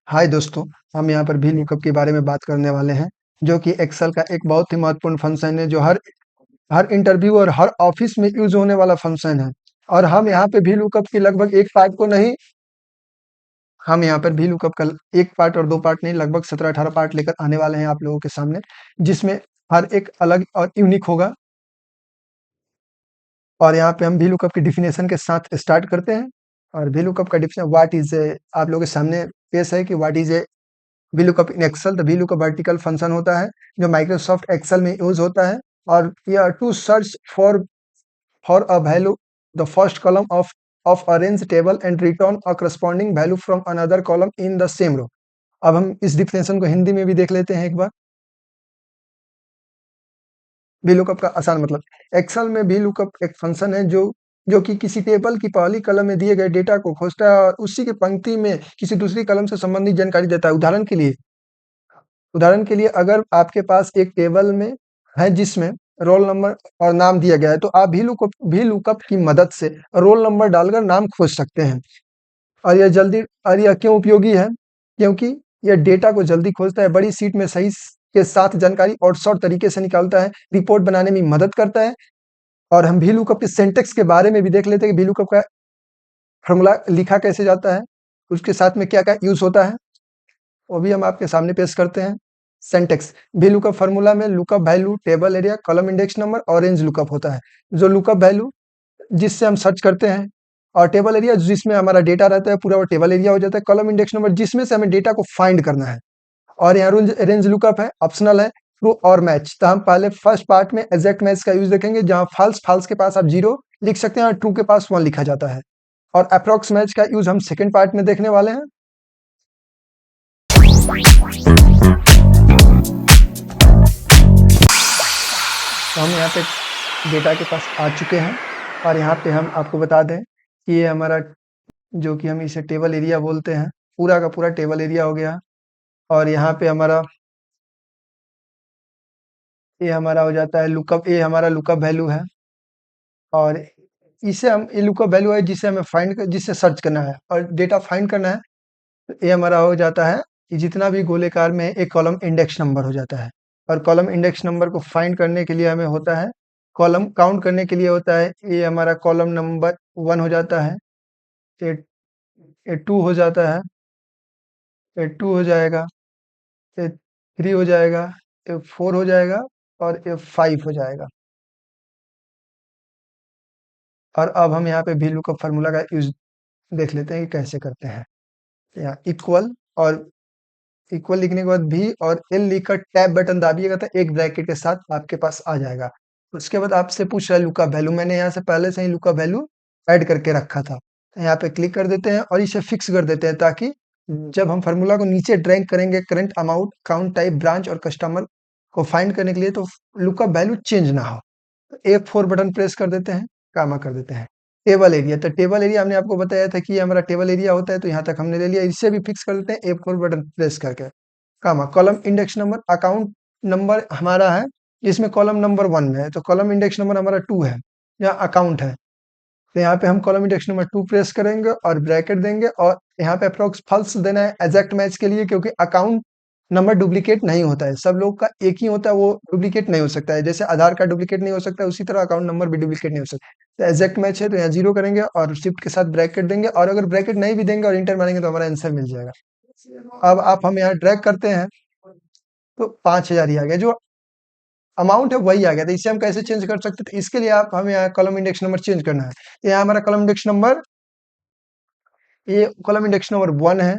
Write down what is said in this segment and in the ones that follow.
हाय दोस्तों, हम यहाँ पर वी लुकअप के बारे में बात करने वाले हैं, जो कि एक्सेल का एक बहुत ही महत्वपूर्ण फंक्शन है, जो हर हर इंटरव्यू और हर ऑफिस में यूज होने वाला फंक्शन है। और हम यहाँ पे वी लुकअप की लगभग एक पार्ट को नहीं, हम यहाँ पर वी लुकअप का एक पार्ट और दो पार्ट नहीं, लगभग 17-18 पार्ट लेकर आने वाले हैं आप लोगों के सामने, जिसमें हर एक अलग और यूनिक होगा। और यहाँ पे हम वी लुकअप की डिफिनेशन के साथ स्टार्ट करते हैं। और वी लुकअप का डिफिनेशन व्हाट इज ए, आप लोगों के सामने पेश है कि what is a VLOOKUP in Excel. The VLOOKUP vertical function होता है जो माइक्रोसॉफ्ट एक्सेल में यूज होता है। और यह to search for a value the first column of a range table and return a corresponding value from another column in the same row. अब हम इस डिफिनेशन को हिंदी में भी देख लेते हैं एक बार। VLOOKUP का आसान मतलब, एक्सेल में VLOOKUP एक फंक्शन है जो कि किसी टेबल की पहली कॉलम में दिए गए डेटा को खोजता है और उसी की पंक्ति में किसी दूसरी कॉलम से संबंधित जानकारी देता है। उदाहरण के लिए अगर आपके पास एक टेबल में है जिसमें रोल नंबर और नाम दिया गया है, तो आप भी लुकअप की मदद से रोल नंबर डालकर नाम खोज सकते हैं। और यह क्यों उपयोगी है? क्योंकि यह डेटा को जल्दी खोजता है, बड़ी शीट में सही के साथ जानकारी और शॉर्ट तरीके से निकालता है, रिपोर्ट बनाने में मदद करता है। और हम भी लुकअप के सिंटेक्स के बारे में भी देख लेते हैं कि भी लुकअप का फॉर्मूला लिखा कैसे जाता है, उसके साथ में क्या क्या यूज होता है, वो भी हम आपके सामने पेश करते हैं। सिंटेक्स भी लुकअप फार्मूला में lookup value, table area, column index number और रेंज लुकअप होता है। जो लुकअप वैल्यू जिससे हम सर्च करते हैं, और टेबल एरिया जिसमें हमारा डेटा रहता है पूरा, वो टेबल एरिया हो जाता है। कॉलम इंडेक्स नंबर जिसमें से हमें डेटा को फाइंड करना है। और यहाँ रेंज लुकअप है, ऑप्शनल है, ट्रू और मैच। तो हम पहले फर्स्ट पार्ट में एग्जैक्ट मैच का यूज देखेंगे, जहां फॉल्स फॉल्स के पास आप जीरो लिख सकते हैं और ट्रू के पास 1 लिखा जाता है। और अप्रोक्स मैच का यूज हम सेकेंड पार्ट में देखने वाले हैं। तो हम यहाँ पे डेटा के पास आ चुके हैं। और यहाँ पे हम आपको बता दें कि ये हमारा, जो कि हम इसे टेबल एरिया बोलते हैं, पूरा का पूरा टेबल एरिया हो गया। और यहाँ पे हमारा ये हमारा हो जाता है लुकअप, ये हमारा लुकअप वैल्यू है। और इसे हम, ये लुकअप वैल्यू है जिसे हमें जिससे सर्च करना है और डेटा फाइंड करना है। तो ये हमारा हो जाता है कि जितना भी गोलेकार में एक कॉलम इंडेक्स नंबर हो जाता है। और कॉलम इंडेक्स नंबर को फाइंड करने के लिए हमें होता है, कॉलम काउंट करने के लिए होता है, ये हमारा कॉलम नंबर 1 हो जाता है, ये ये 2 हो जाता है, ये 2 हो जाएगा, ये 3 हो जाएगा, ये 4 हो जाएगा और ये 5 हो जाएगा। और अब हम यहाँ पे भी लुकअप फार्मूला का यूज देख लेते हैं कि कैसे करते हैं। यहाँ इक्वल, और इक्वल लिखने के बाद भी और एल लिखकर टैब बटन दाबिएगा तो एक ब्रैकेट के साथ आपके पास आ जाएगा। उसके बाद आपसे पूछ रहा है लुकअप वैल्यू, मैंने यहाँ से पहले से ही लुकअप वैल्यू ऐड करके रखा था। तो यहाँ पे क्लिक कर देते हैं और इसे फिक्स कर देते हैं, ताकि जब हम फार्मूला को नीचे ड्रैग करेंगे current amount, count type, branch और कस्टमर को फाइंड करने के लिए, तो लुकअप वैल्यू चेंज ना हो। F4 बटन प्रेस कर देते हैं, कामा कर देते हैं। टेबल एरिया, तो टेबल एरिया हमने आपको बताया था कि ये हमारा टेबल एरिया होता है, तो यहाँ तक हमने ले लिया। इसे भी फिक्स कर देते हैं F4 बटन प्रेस करके, comma. Column index number, account number हमारा है जिसमें कॉलम नंबर 1 में है, तो कॉलम इंडेक्स नंबर हमारा 2 है, यहाँ अकाउंट है। तो यहाँ पे हम कॉलम इंडेक्स नंबर 2 प्रेस करेंगे और ब्रैकेट देंगे, और यहाँ पे अप्रोक्स फॉल्स देना है एग्जैक्ट मैच के लिए, क्योंकि अकाउंट नंबर डुप्लीकेट नहीं होता है, सब लोग का एक ही होता है, वो डुप्लीकेट नहीं हो सकता है। जैसे आधार कार्ड डुप्लीकेट नहीं हो सकता है, उसी तरह अकाउंट नंबर भी डुप्लीकेट नहीं हो सकता। तो एग्जैक्ट मैच है, तो यहाँ 0 करेंगे और शिफ्ट के साथ ब्रैकेट देंगे, और अगर ब्रैकेट नहीं भी देंगे और इंटर मारेंगे तो हमारा आंसर मिल जाएगा। अब आप हम यहाँ ड्रैग करते हैं तो 5000 ही आ गया, जो अमाउंट है वही आ गया। तो इसे हम कैसे चेंज कर सकते थे, इसके लिए आप हमें यहाँ कॉलम इंडेक्स नंबर चेंज करना है। तो यहाँ हमारा कॉलम इंडेक्स नंबर, ये कॉलम इंडेक्स नंबर 1 है,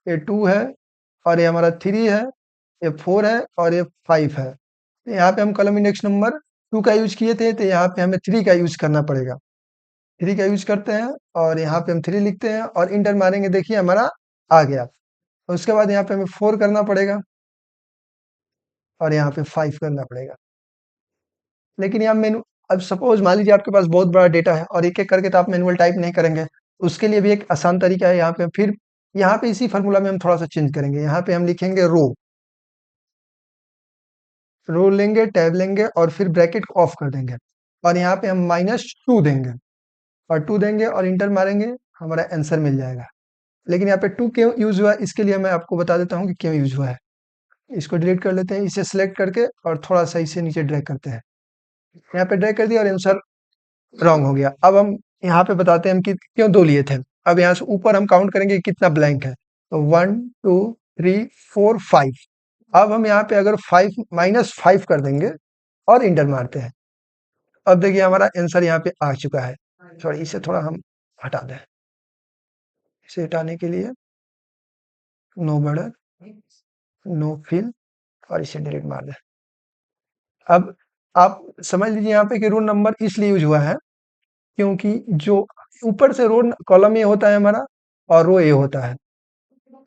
ये 2 है, और ये हमारा 3 है, ये 4 है और ये 5 है। तो यहाँ पे हम कॉलम इंडेक्स नंबर 2 का यूज किए थे, तो यहाँ पे हमें 3 का यूज करना पड़ेगा। 3 का यूज करते हैं और यहाँ पे हम 3 लिखते हैं और इंटर मारेंगे, देखिए हमारा आ गया। उसके बाद यहाँ पे हमें 4 करना पड़ेगा और यहाँ पे 5 करना पड़ेगा। लेकिन यहाँ मेनू, अब सपोज मान लीजिए आपके पास बहुत बड़ा डेटा है और एक एक करके तो आप मैनुअल टाइप नहीं करेंगे, उसके लिए भी एक आसान तरीका है। यहाँ पे फिर, यहाँ पे इसी फार्मूला में हम थोड़ा सा चेंज करेंगे। यहाँ पे हम लिखेंगे रो, रो लेंगे, टैब लेंगे और फिर ब्रैकेट को ऑफ कर देंगे, और यहाँ पे हम -2 देंगे और 2 देंगे और इंटर मारेंगे, हमारा आंसर मिल जाएगा। लेकिन यहाँ पे टू क्यों यूज हुआ है इसके लिए मैं आपको बता देता हूँ कि क्यों यूज हुआ है। इसको डिलीट कर लेते हैं, इसे सिलेक्ट करके और थोड़ा सा इसे नीचे ड्रैग करते हैं। यहाँ पे ड्रैग कर दिया और आंसर रॉन्ग हो गया। अब हम यहाँ पे बताते हैं हम कि क्यों 2 लिए थे। अब यहाँ से ऊपर हम काउंट करेंगे कि कितना ब्लैंक है। तो 1, 2, 3, 4, 5। अब हम यहाँ पे अगर 5 -5 कर देंगे और इंटर मारते हैं। अब देखिए हमारा आंसर यहाँ पे आ चुका है। सॉरी, इसे थोड़ा हम हटा दें। इसे हटाने के लिए नो बॉर्डर, नो फिल और इसे डिलीट मार दें। अब आप समझ लीजिए यहाँ पे कि रोल नंबर इसलिए यूज हुआ है क्योंकि जो ऊपर से रो कॉलम ए होता है हमारा और रो ए होता है।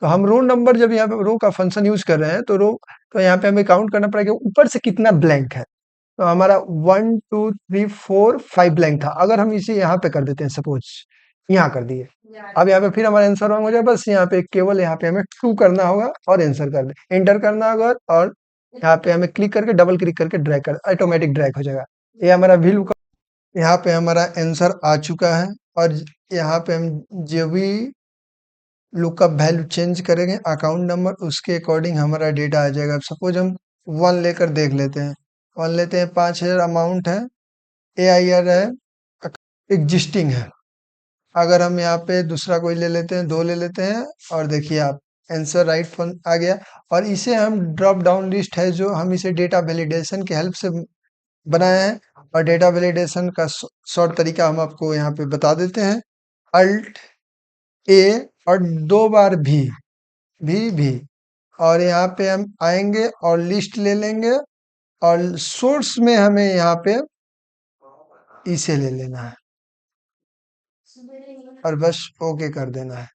तो हम रो नंबर जब यहाँ पे रो का फंक्शन यूज कर रहे हैं तो यहाँ पे हमें काउंट करना पड़ेगा ऊपर से कितना ब्लैंक है। तो हमारा 1, 2, 3, 4, 5 ब्लैंक था। अगर हम इसे यहाँ पे कर देते हैं, सपोज यहाँ कर दिए, अब यहाँ पे फिर हमारा आंसर रॉन्ग हो जाए। बस यहाँ पे केवल यहाँ पे हमें ट्रू करना होगा और आंसर कर दे, एंटर करना होगा और यहाँ पे हमें क्लिक करके डबल क्लिक करके ड्रैग कर, ऑटोमेटिक ड्रैग हो जाएगा। ये हमारा व्यू का, यहाँ पे हमारा आंसर आ चुका है। और यहाँ पे हम जो भी लुकअप वैल्यू चेंज करेंगे अकाउंट नंबर, उसके अकॉर्डिंग हमारा डेटा आ जाएगा। सपोज हम 1 लेकर देख लेते हैं। 1 लेते हैं, 5000 अमाउंट है, AIR है, एग्जिस्टिंग है। अगर हम यहाँ पे दूसरा कोई ले लेते हैं, 2 ले लेते हैं और देखिए आप आंसर राइट फन आ गया। और इसे हम ड्रॉप डाउन लिस्ट है जो हम इसे डेटा वैलिडेशन के हेल्प से बनाए हैं। और डेटा वैलिडेशन का शॉर्ट तरीका हम आपको यहाँ पे बता देते हैं। अल्ट ए और 2 बार भी और यहाँ पे हम आएंगे और लिस्ट ले लेंगे और सोर्स में हमें यहाँ पे इसे ले लेना है और बस ओके कर देना है।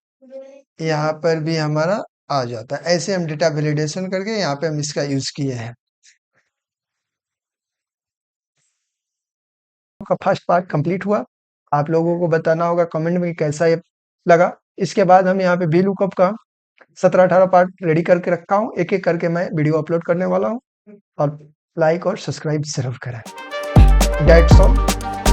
यहाँ पर भी हमारा आ जाता है। ऐसे हम डेटा वैलिडेशन करके यहाँ पे हम इसका यूज किए हैं। का फर्स्ट पार्ट कंप्लीट हुआ। आप लोगों को बताना होगा कमेंट में कैसा ये लगा। इसके बाद हम यहाँ पे वी लुकअप का 17-18 पार्ट रेडी करके रखा हूँ। एक एक करके मैं वीडियो अपलोड करने वाला हूँ और लाइक और सब्सक्राइब जरूर करें। That's all.